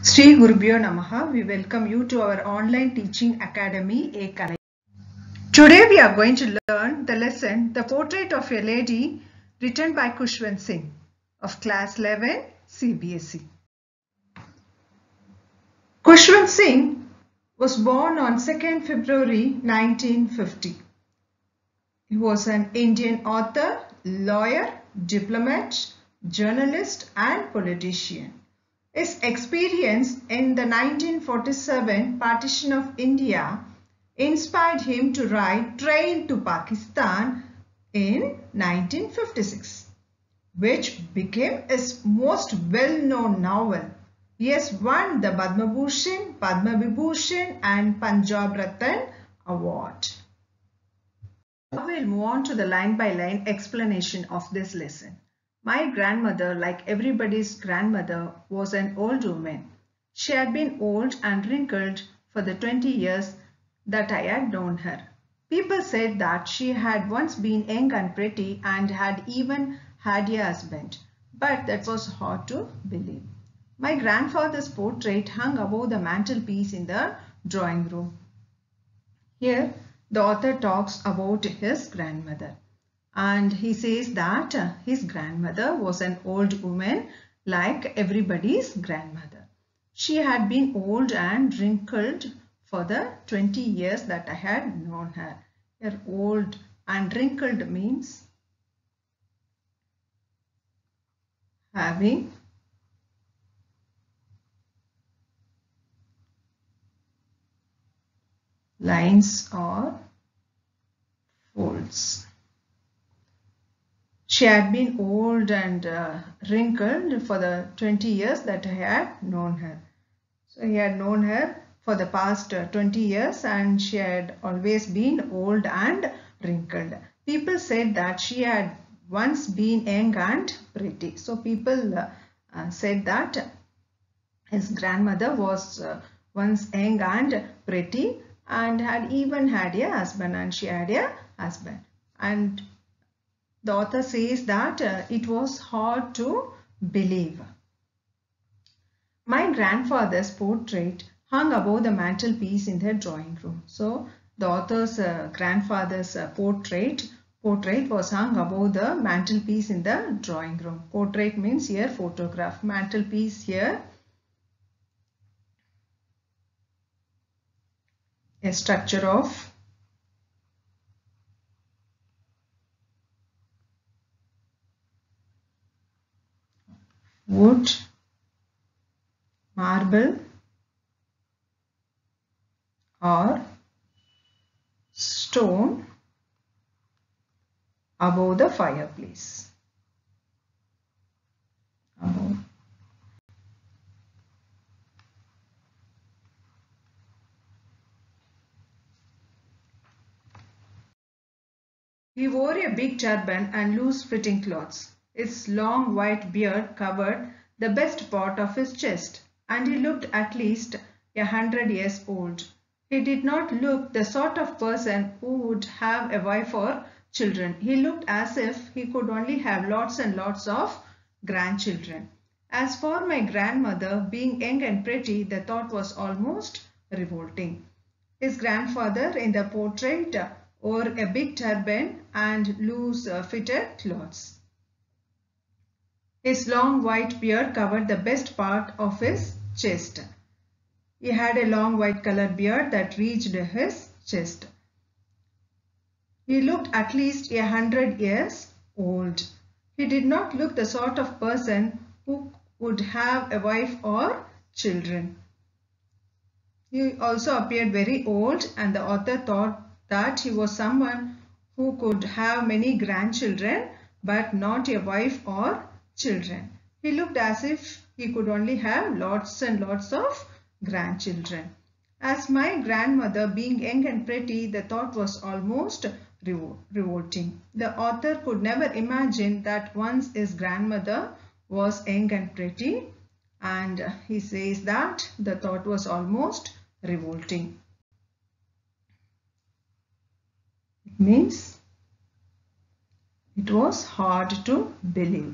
Sri Gurubhyo Namaha. We welcome you to our online teaching academy, Ekalai. Today we are going to learn the lesson, The Portrait of a Lady, written by Khushwant Singh of class 11 Cbse. Khushwant Singh was born on 2nd February 1950. He was an Indian author, lawyer, diplomat, journalist and politician. His experience in the 1947 partition of India inspired him to write Train to Pakistan in 1956, which became his most well-known novel. He has won the Padma Bhushan, Padma Vibhushan and Punjab Rattan award. Now we'll move on to the line-by-line explanation of this lesson. My grandmother, like everybody's grandmother, was an old woman. She had been old and wrinkled for the 20 years that I had known her. People said that she had once been young and pretty and had even had a husband, but that was hard to believe. My grandfather's portrait hung above the mantelpiece in the drawing room. Here, the author talks about his grandmother. And he says that his grandmother was an old woman like everybody's grandmother. She had been old and wrinkled for the 20 years that I had known her. Here, old and wrinkled means having lines or folds. She had been old and wrinkled for the 20 years that I had known her. So he had known her for the past 20 years and she had always been old and wrinkled. People said that she had once been young and pretty. So people said that his grandmother was once young and pretty and had even had a husband, and she had a husband. And the author says that it was hard to believe. My grandfather's portrait hung above the mantelpiece in the drawing room. So the author's grandfather's portrait was hung above the mantelpiece in the drawing room. Portrait means here photograph. Mantelpiece here a structure of wood, marble or stone above the fireplace. Above. He wore a big turban and loose-fitting clothes. His long white beard covered the best part of his chest, and he looked at least 100 years old. He did not look the sort of person who would have a wife or children. He looked as if he could only have lots and lots of grandchildren. As for my grandmother, being young and pretty, the thought was almost revolting. His grandfather in the portrait wore a big turban and loose-fitted clothes. His long white beard covered the best part of his chest. He had a long white colored beard that reached his chest. He looked at least 100 years old. He did not look the sort of person who would have a wife or children. He also appeared very old, and the author thought that he was someone who could have many grandchildren but not a wife or children. He looked as if he could only have lots and lots of grandchildren. As my grandmother being young and pretty, the thought was almost revolting. The author could never imagine that once his grandmother was young and pretty, and he says that the thought was almost revolting. It means it was hard to believe.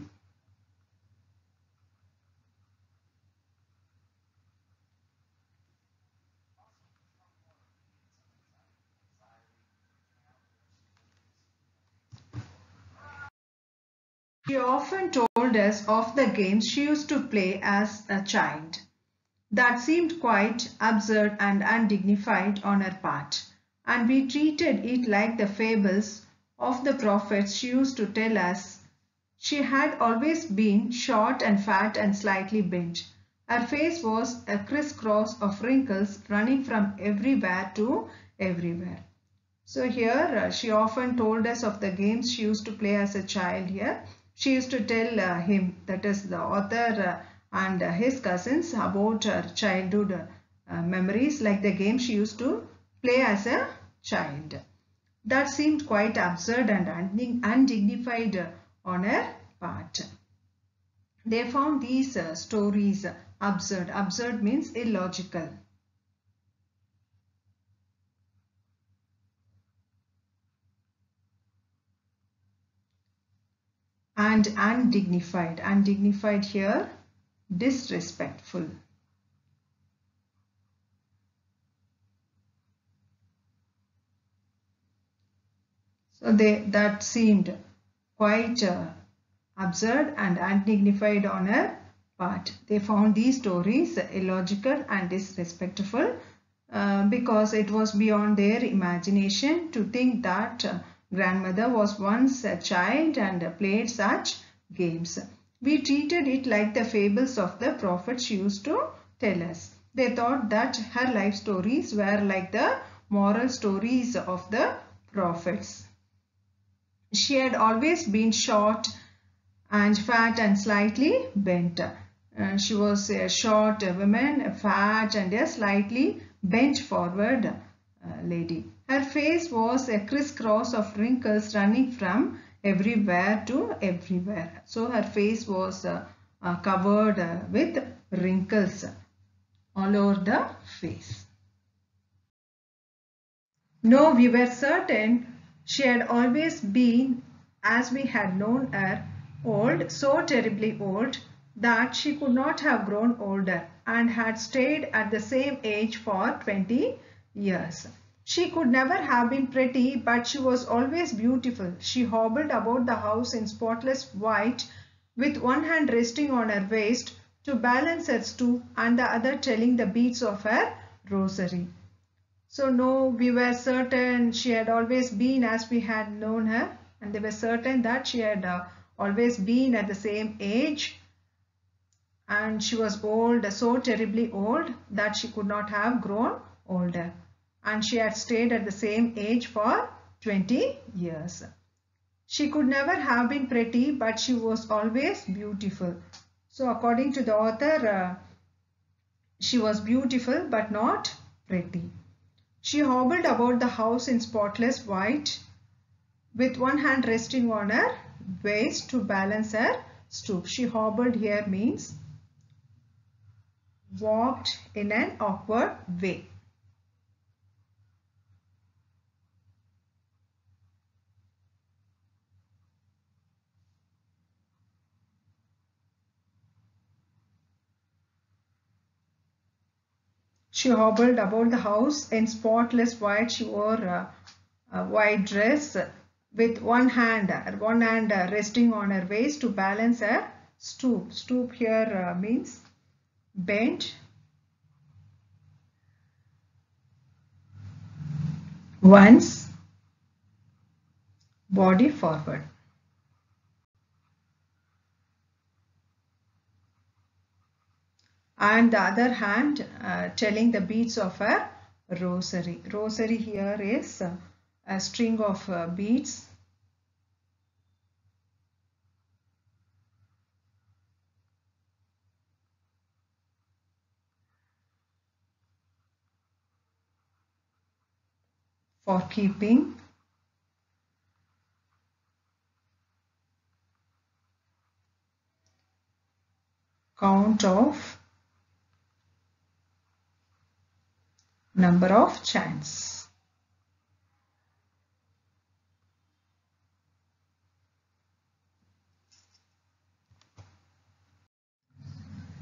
She often told us of the games she used to play as a child. That seemed quite absurd and undignified on her part, and we treated it like the fables of the prophets she used to tell us. She had always been short and fat and slightly bent. Her face was a crisscross of wrinkles running from everywhere to everywhere. So here she often told us of the games she used to play as a child here. She used to tell him, that is the author, and his cousins about her childhood memories, like the game she used to play as a child. That seemed quite absurd and undignified on her part. They found these stories absurd. Absurd means illogical. And undignified. Undignified here, disrespectful. So that seemed quite absurd and undignified on her part. They found these stories illogical and disrespectful because it was beyond their imagination to think that grandmother was once a child and played such games. We treated it like the fables of the prophets used to tell us. They thought that her life stories were like the moral stories of the prophets. She had always been short and fat and slightly bent. She was a short woman, a fat and a slightly bent forward lady. Her face was a crisscross of wrinkles running from everywhere to everywhere. So her face was covered with wrinkles all over the face. No, we were certain she had always been, as we had known her, old, so terribly old, that she could not have grown older and had stayed at the same age for 20 years. She could never have been pretty, but she was always beautiful. She hobbled about the house in spotless white, with one hand resting on her waist to balance her stoop and the other telling the beads of her rosary. So no, we were certain she had always been as we had known her, and they were certain that she had always been at the same age, and she was old, so terribly old that she could not have grown older, and she had stayed at the same age for 20 years. She could never have been pretty, but she was always beautiful. So according to the author, she was beautiful but not pretty. She hobbled about the house in spotless white, with one hand resting on her waist to balance her stoop. She hobbled here means walked in an awkward way. She hobbled about the house in spotless white. She wore a white dress with one hand resting on her waist to balance her stoop. Stoop here means bent. One's body forward. And the other hand telling the beads of a rosary. Rosary here is a string of beads. For keeping count of number of chants.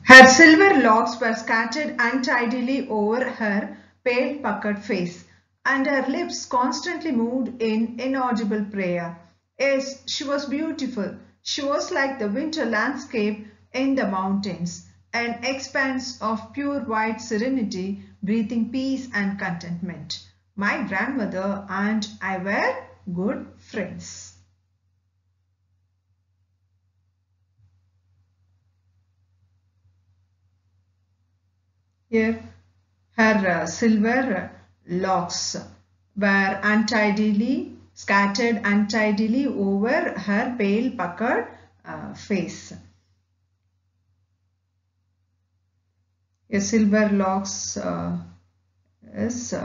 Her silver locks were scattered untidily over her pale puckered face, and her lips constantly moved in inaudible prayer. Yes, she was beautiful, She was like the winter landscape in the mountains, an expanse of pure white serenity, breathing peace and contentment. My grandmother and I were good friends. Here, her silver locks were scattered untidily over her pale puckered face. Her silver locks is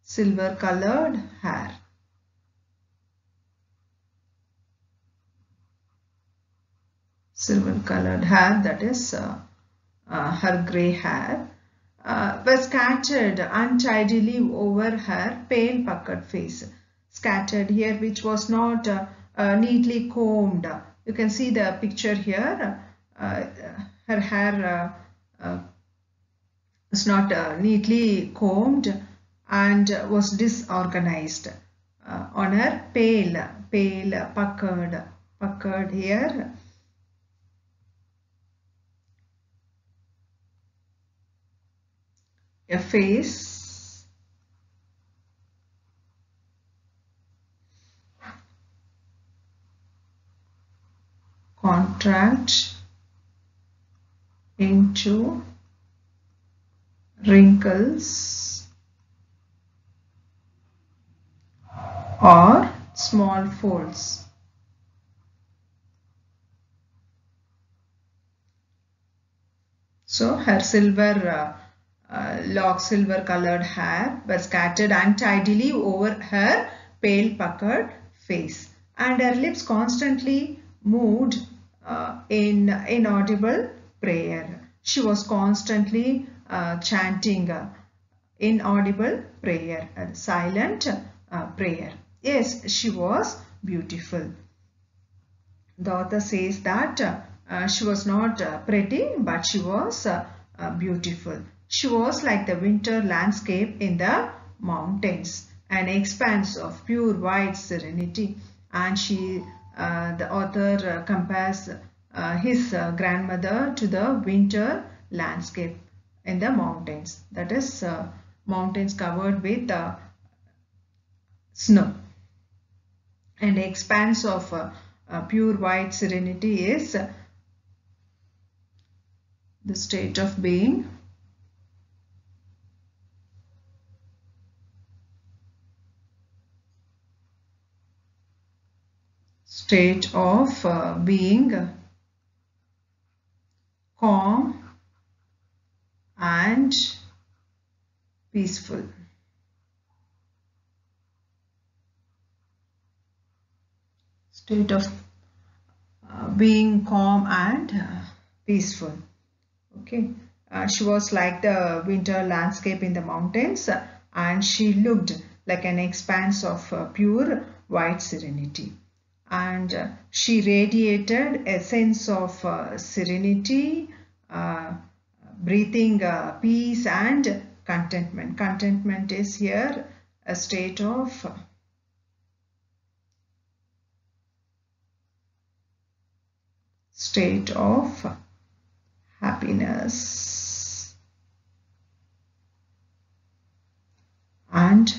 silver colored hair. Silver colored hair, that is her grey hair, was scattered untidily over her pale puckered face. Scattered here, which was not neatly combed. You can see the picture here. Her hair was not neatly combed and was disorganized on her pale puckered here. A face contract into wrinkles or small folds. So her silver silver colored hair was scattered untidily over her pale puckered face, and her lips constantly moved in inaudible prayer. She was constantly chanting inaudible prayer, silent prayer. Yes, she was beautiful. The author says that she was not pretty, but she was beautiful. She was like the winter landscape in the mountains, an expanse of pure white serenity. And the author compares his grandmother to the winter landscape in the mountains. That is mountains covered with snow. And the expanse of pure white serenity is the state of being calm and peaceful. State of being calm and peaceful. Okay, she was like the winter landscape in the mountains, and she looked like an expanse of pure white serenity. And she radiated a sense of serenity, breathing peace and contentment. Contentment is here a state of happiness and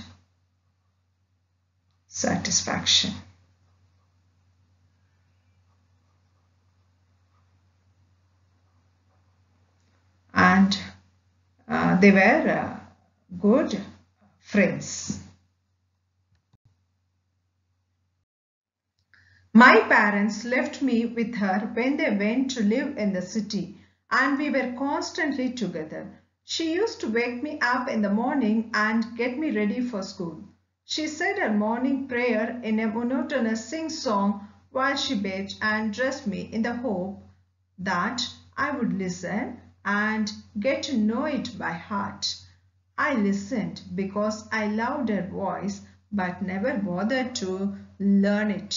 satisfaction. And they were good friends. My parents left me with her when they went to live in the city, and we were constantly together. She used to wake me up in the morning and get me ready for school. She said her morning prayer in a monotonous sing-song while she bathed and dressed me in the hope that I would listen and get to know it by heart. I listened because I loved her voice but never bothered to learn it.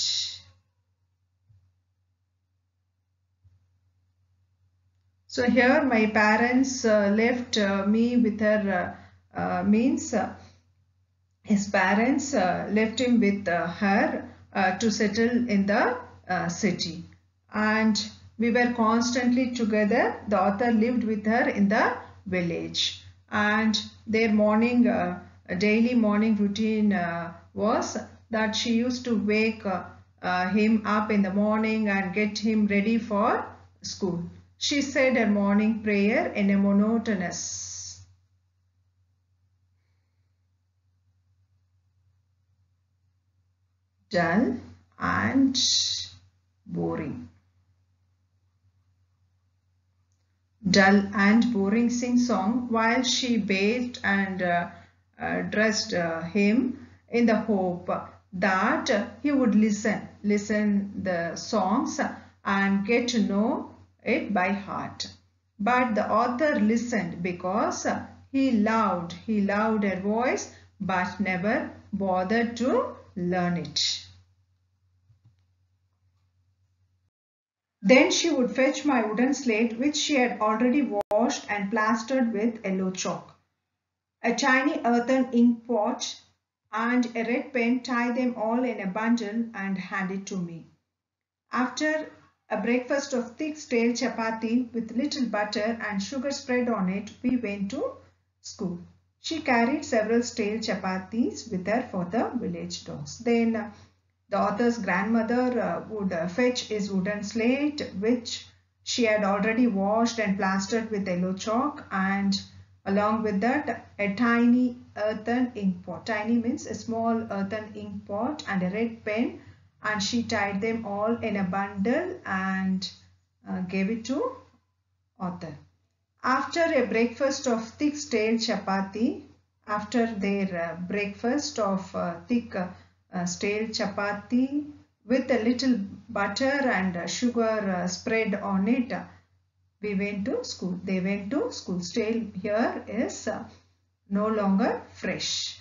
So here my parents left me with her means his parents left him with her to settle in the city. And we were constantly together. The author lived with her in the village, and their daily morning routine was that she used to wake him up in the morning and get him ready for school. She said her morning prayer in a monotonous, dull and boring. Dull and boring sing-song while she bathed and dressed him in the hope that he would listen the songs and get to know it by heart. But the author listened because he loved her voice but never bothered to learn it. Then she would fetch my wooden slate, which she had already washed and plastered with yellow chalk, a tiny earthen ink pot, and a red pen, tie them all in a bundle and hand it to me. After a breakfast of thick stale chapati with little butter and sugar spread on it, we went to school. She carried several stale chapatis with her for the village dogs. Then the author's grandmother would fetch his wooden slate, which she had already washed and plastered with yellow chalk, and along with that a tiny earthen ink pot. Tiny means a small earthen ink pot and a red pen, and she tied them all in a bundle and gave it to author. After a breakfast of thick stale chapati, after their breakfast of thick stale chapati with a little butter and sugar spread on it, we went to school. They went to school. Stale here is no longer fresh.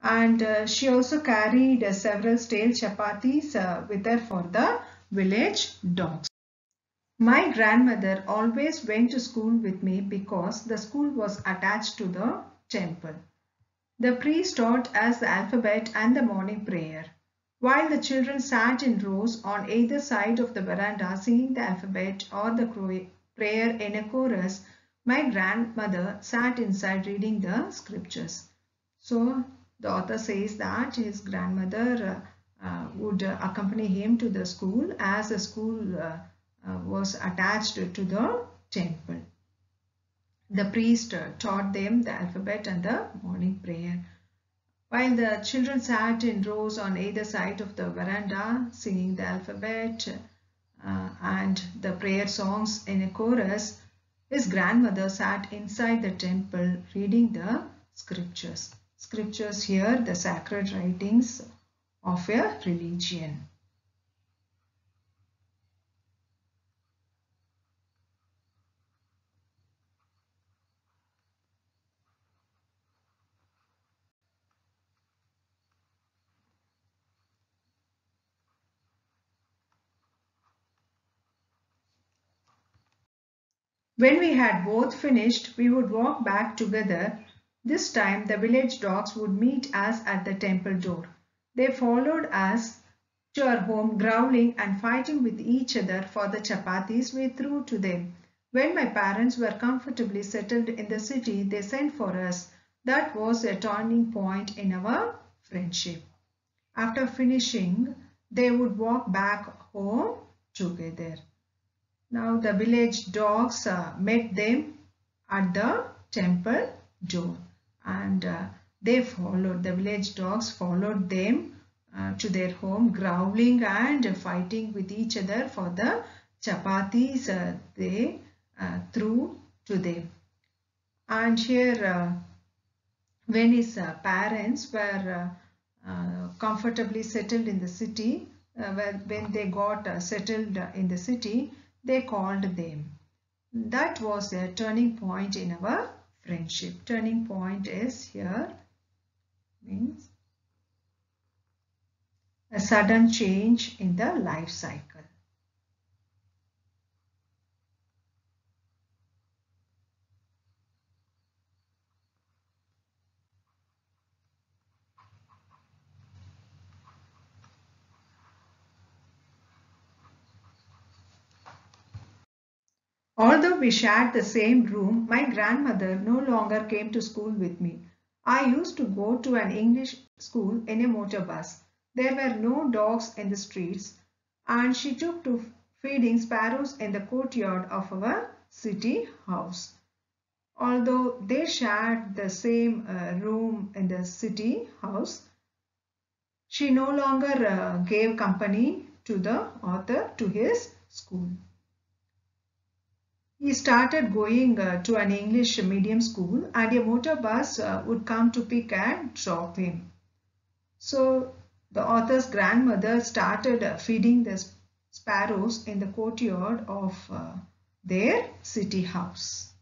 And she also carried several stale chapatis with her for the village dogs. My grandmother always went to school with me because the school was attached to the temple. The priest taught us the alphabet and the morning prayer. While the children sat in rows on either side of the veranda singing the alphabet or the prayer in a chorus, my grandmother sat inside reading the scriptures. So the author says that his grandmother would accompany him to the school, as the school was attached to the temple. The priest taught them the alphabet and the morning prayer. While the children sat in rows on either side of the veranda singing the alphabet and the prayer songs in a chorus, his grandmother sat inside the temple reading the scriptures. Scriptures here, the sacred writings of a religion. When we had both finished, we would walk back together. This time the village dogs would meet us at the temple door. They followed us to our home, growling and fighting with each other for the chapatis we threw to them. When my parents were comfortably settled in the city, they sent for us. That was a turning point in our friendship. After finishing, they would walk back home together. Now the village dogs met them at the temple door, and the village dogs followed them to their home, growling and fighting with each other for the chapatis they threw to them. And here when his parents were comfortably settled in the city, when they got settled in the city, they called them. That was a turning point in our friendship. Turning point is here means a sudden change in the life cycle. Although we shared the same room, my grandmother no longer came to school with me. I used to go to an English school in a motor bus. There were no dogs in the streets, and she took to feeding sparrows in the courtyard of our city house. Although they shared the same room in the city house, she no longer gave company to the author to his school. He started going to an English medium school, and a motor bus would come to pick and drop him. So the author's grandmother started feeding the sparrows in the courtyard of their city house.